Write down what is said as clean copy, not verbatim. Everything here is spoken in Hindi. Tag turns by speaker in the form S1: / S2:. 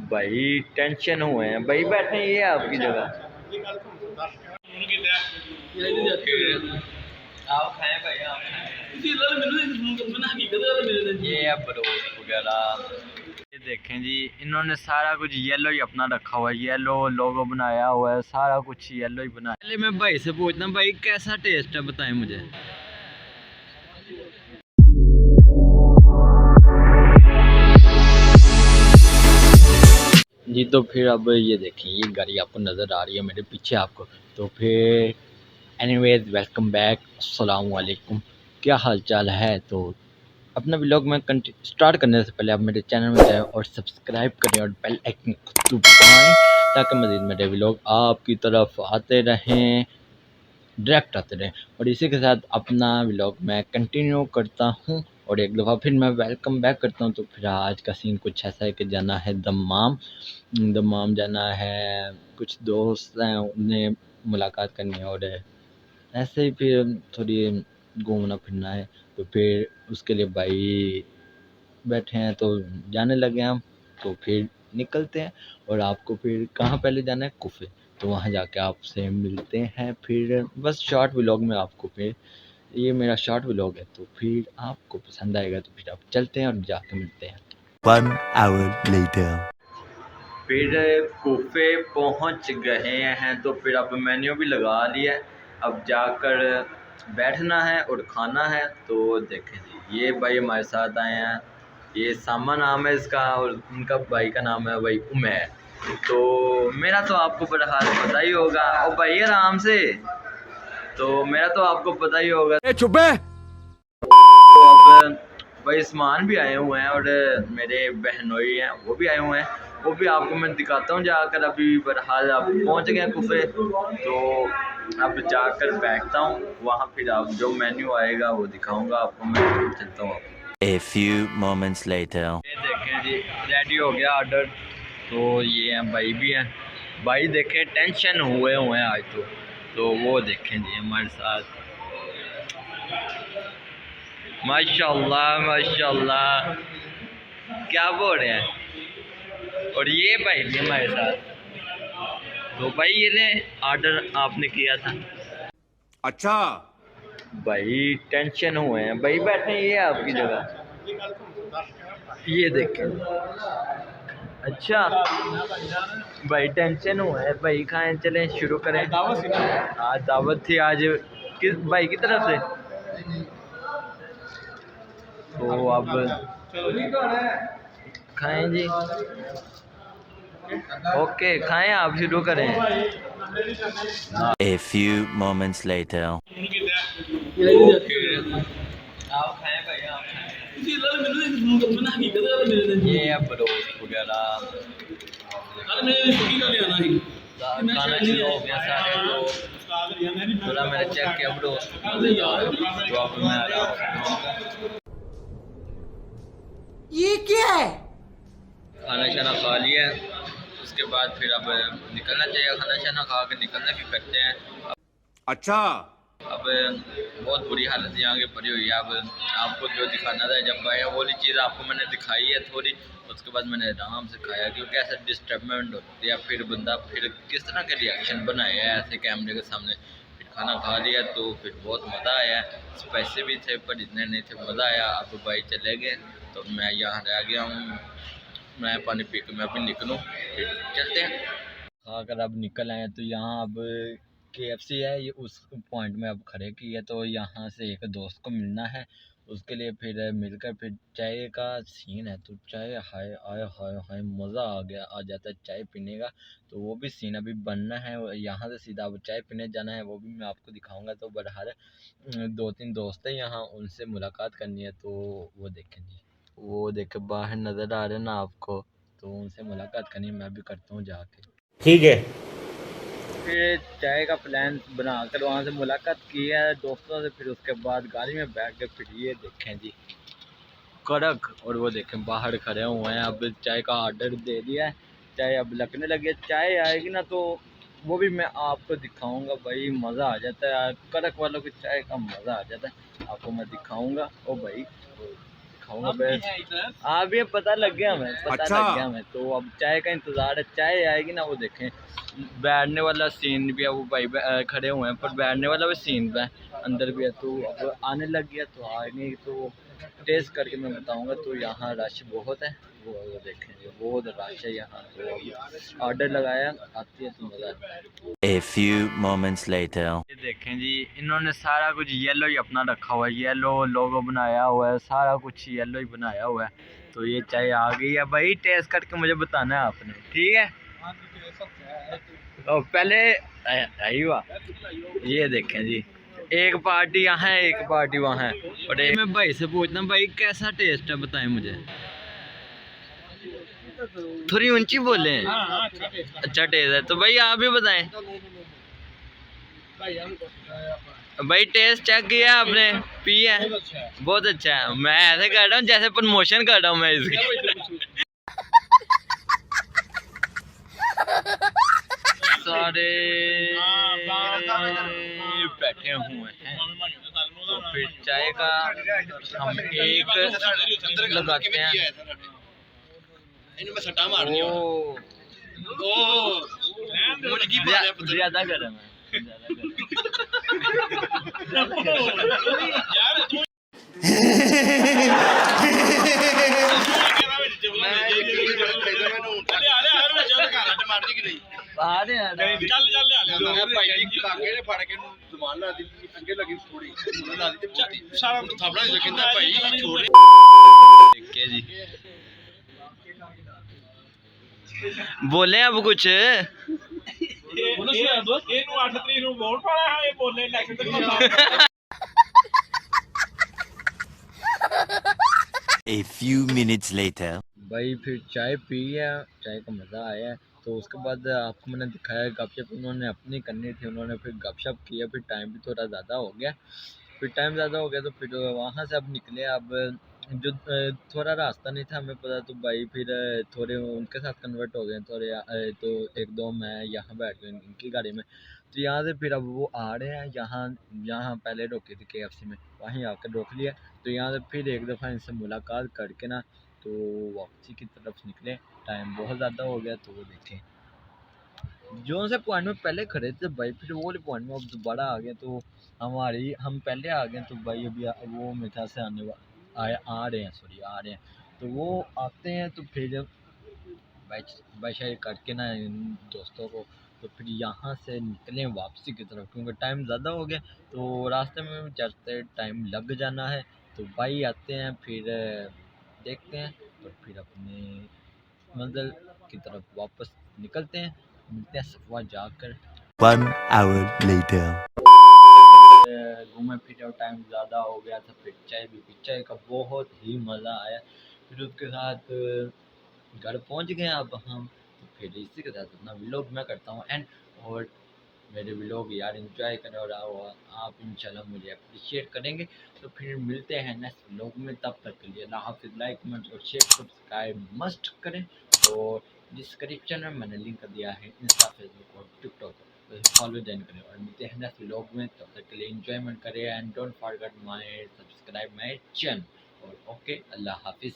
S1: भाई टेंशन हुए हैं भाई, बैठे ये आपकी जगह। आप खाएं भाई, आप खाएं। ये है बरोस्ट वगैरह। ये देखें जी, इन्होंने सारा कुछ येलो ही अपना रखा हुआ है, येलो लोगो बनाया हुआ है, सारा कुछ येलो ही बनाया। पहले मैं भाई से पूछना, भाई कैसा टेस्ट है बताएं मुझे। जी तो फिर अब ये देखें, ये गाड़ी आपको नज़र आ रही है मेरे पीछे आपको। तो फिर एनीवेज वेलकम बैक, अस्सलाम वालेकुम। क्या हाल चाल है। तो अपना व्लॉग में स्टार्ट करने से पहले आप मेरे चैनल में जाएं और सब्सक्राइब करें और बेल आइकन को दबाएं ताकि मज़ीद मेरे व्लॉग आपकी तरफ आते रहें, डायरेक्ट आते रहें। और इसी के साथ अपना व्लॉग मैं कंटिन्यू करता हूँ और एक दफ़ा फिर मैं वेलकम बैक करता हूँ। तो फिर आज का सीन कुछ ऐसा है कि जाना है दमाम, दमाम जाना है, कुछ दोस्त हैं उन्हें मुलाकात करनी है और ऐसे ही फिर थोड़ी घूमना फिरना है। तो फिर उसके लिए भाई बैठे हैं तो जाने लगे हम। तो फिर निकलते हैं और आपको फिर कहाँ पहले जाना है, कुफे। तो वहाँ जाके आपसे मिलते हैं फिर। बस शॉर्ट व्लॉग में आपको फिर, ये मेरा शॉर्ट व्लॉग है तो फिर आपको पसंद आएगा तो फिर आप चलते हैं और जाके मिलते हैं।
S2: 1 hour later.
S1: फिर कुफे पहुंच गए हैं तो फिर अब मेन्यू भी लगा लिया है, अब जाकर बैठना है और खाना है। तो देखें जी, ये भाई हमारे साथ आए हैं, ये सामा नाम है इसका और इनका भाई का नाम है भाई उमैर। तो मेरा तो आपको बहरहाल पता ही होगा, और भाई आराम से, तो मेरा तो आपको पता ही होगा।
S2: चुप है।
S1: तो अब भाई सामान भी आए हुए हैं और मेरे बहनोई हैं वो भी आए हुए हैं, वो भी आपको मैं दिखाता हूँ जाकर। अभी बहरहाल आप पहुँच गए कुफे, तो अब जाकर बैठता हूँ वहाँ, फिर आप जो मेन्यू आएगा वो दिखाऊंगा आपको। मैं चलता हूँ।
S2: A few moments later.
S1: ये देखें जी, रेडी हो गया ऑर्डर। तो ये हैं भाई भी हैं, भाई देखें टेंशन हुए हुए हैं आज तो वो देखें जी हमारे साथ, माशाल्लाह माशाल्लाह क्या बोल रहे हैं। और ये भाई भी हमारे साथ। तो भाई ये ले ऑर्डर आपने किया था।
S2: अच्छा।
S1: भाई टेंशन हुए हैं भाई, बैठे ये आपकी जगह। ये देखें, अच्छा भाई टेंशन हुआ है भाई, खाएं चलें शुरू करें। आज दावत थी आज, किस भाई की तरफ से। तो अब खाएं जी, ओके खाएं, आप शुरू करें।
S2: A few moments later.
S1: आप खाएं भाई, आप खाएं। ये है बरोस्ट वगैरह, खाना शुरू हो गया सारे। तो थोड़ा मैंने चेक किया बरोस्ट, तो अब मैं आ रहा हूँ।
S3: ये क्या है?
S1: खाना शाना खा लिया है, उसके बाद फिर अब निकलना चाहिए। खाना शाना खा के निकलना भी करते हैं।
S2: अच्छा।
S1: अब बहुत बुरी हालत यहाँ की पड़ी हुई है। अब आपको जो दिखाना था जब आए वो वाली चीज़ आपको मैंने दिखाई है थोड़ी, उसके बाद मैंने आराम से खाया, क्योंकि ऐसा डिस्टर्बमेंट होती है फिर बंदा फिर किस तरह के रिएक्शन बनाए हैं ऐसे कैमरे के सामने। फिर खाना खा लिया तो फिर बहुत मज़ा आया, पैसे भी थे पर इतने नहीं थे, मज़ा आया। अब भाई चले गए तो मैं यहाँ रह गया हूँ, मैं पानी पी के मैं भी निकलूँ, फिर चलते हैं। अगर अब निकल आए तो यहाँ अब KFC है, ये उस पॉइंट में अब खड़े की है। तो यहाँ से एक दोस्त को मिलना है, उसके लिए फिर मिलकर फिर चाय का सीन है। तो चाय हाय आय हाय हाय मज़ा आ गया, आ जाता है चाय पीने का। तो वो भी सीन अभी बनना है, यहाँ से सीधा अब चाय पीने जाना है, वो भी मैं आपको दिखाऊंगा। तो बहरहाल 2-3 दोस्त हैं यहाँ, उनसे मुलाकात करनी है। तो वो देखें जी, वो देखे बाहर नज़र आ रहे हैं ना आपको, तो उनसे मुलाकात करनी है, मैं भी करता हूँ जाके।
S2: ठीक है।
S1: फिर चाय का प्लान बनाकर वहाँ से मुलाकात की है दोस्तों से, फिर उसके बाद गाड़ी में बैठ के फिर ये देखें जी कड़क, और वो देखें बाहर खड़े हुए हैं। अब चाय का ऑर्डर दे दिया है, चाय अब लगने लगी है। चाय आएगी ना तो वो भी मैं आपको दिखाऊंगा भाई, मज़ा आ जाता है कड़क वालों की चाय का, मज़ा आ जाता है, आपको मैं दिखाऊंगा। ओ भाई दिखाऊंगा फिर। आप ये पता लग गया हमें, पता
S2: अच्छा।
S1: लग गया हमें। तो अब चाय का इंतजार है, चाय आएगी ना वो देखें। बैठने वाला सीन भी है, वो भाई खड़े हुए हैं, पर बैठने वाला भी सीन है, अंदर भी है। तो अब आने लग गया, तो आने तो टेस्ट करके मैं बताऊंगा। तो यहाँ रश बहुत है, वो देखेंगे, बहुत रश है यहाँ। तो अब ऑर्डर लगाया, आती है तो मज़ा आता है।
S2: A few moments later.
S1: ये देखें जी, इन्होंने सारा कुछ येलो ही अपना रखा हुआ है, येलो लोगो बनाया हुआ है, सारा कुछ येलो ही बनाया हुआ है। तो ये चाय आ गई है भाई, टेस्ट करके मुझे बताना है आपने, ठीक है? तो पहले आई हुआ, ये देखें जी, एक पार्टी यहाँ है, एक पार्टी वहाँ है। और एक मैं भाई से पूछना, भाई कैसा टेस्ट है बताएं मुझे, थोड़ी ऊंची बोले। अच्छा टेस्ट है, तो भाई आप भी बताएं। भाई टेस्ट चेक किया आपने, पिया है? बहुत अच्छा है। मैं ऐसे कर रहा हूँ जैसे प्रमोशन कर रहा हूँ मैं इसकी। सारे बैठे हुए हैं, तो फिर चाय का हम एक लगाते हैं। ज्यादा गर्म है, ज्यादा जी। बोले अब कुछ
S2: A few minutes later.
S1: भाई फिर चाय पी है, चाय का मज़ा आया है। तो उसके बाद आपको मैंने दिखाया गपशप उन्होंने अपनी करनी थी, उन्होंने फिर गपशप किया। फिर टाइम भी थोड़ा ज़्यादा हो गया, फिर टाइम ज़्यादा हो गया, तो फिर वहाँ से अब निकले। अब जो थोड़ा रास्ता नहीं था हमें पता, तो भाई फिर थोड़े उनके साथ कन्वर्ट हो गए थोड़े। तो एक दो मैं यहाँ बैठ गए इनकी गाड़ी में। तो यहाँ से फिर अब वो आ रहे हैं यहाँ, यहाँ पहले रोके थे KFC में, वहीं आकर रोक लिया। तो यहाँ से फिर एक दफ़ा इनसे मुलाकात करके ना, तो वापसी की तरफ निकले। टाइम बहुत ज़्यादा हो गया, तो वो देखें जो से पॉइंट में पहले खड़े थे भाई, फिर वो वाले पॉइंट में अब दोबारा आ गए। तो हम पहले आ गए, तो भाई अभी वो मेरे ख्याल से आ रहे हैं, सॉरी आ रहे हैं। तो वो आते हैं, तो फिर बाई शाई करके ना इन दोस्तों को, तो फिर यहाँ से निकलें वापसी की तरफ, क्योंकि टाइम ज़्यादा हो गया। तो रास्ते में चलते टाइम लग जाना है। तो भाई आते हैं, फिर देखते हैं, तो फिर अपने मंजिल की तरफ वापस निकलते हैं, मिलते हैं सफवा जाकर।
S2: 1 hour later.
S1: घूमे फिरे, टाइम ज़्यादा हो गया था, फिर चाय भी पी, चाय का बहुत ही मज़ा आया। फिर उसके साथ घर पहुंच गए अब हम। तो फिर इसी के साथ अपना व्लॉग मैं करता हूँ एंड। और मेरे व्लॉग यार इंजॉय करें, और आप इंशाल्लाह मुझे अप्रिशिएट करेंगे। तो फिर मिलते हैं नेक्स्ट व्लॉग में, तब तक के लिए अल्लाह हाफिज़। लाइक कमेंट और शेयर सब्सक्राइब मस्ट करें। और डिस्क्रिप्शन में मैंने लिंक दिया है इंस्टा, फेसबुक और टिकटॉक, तो फॉलो ज्वाइन करें। और मिलते हैं नेक्स्ट व्लॉग में, तब तक के लिए इंजॉयमेंट करें and don't forget my subscribe my channel. और ओके, अल्लाह हाफिज़।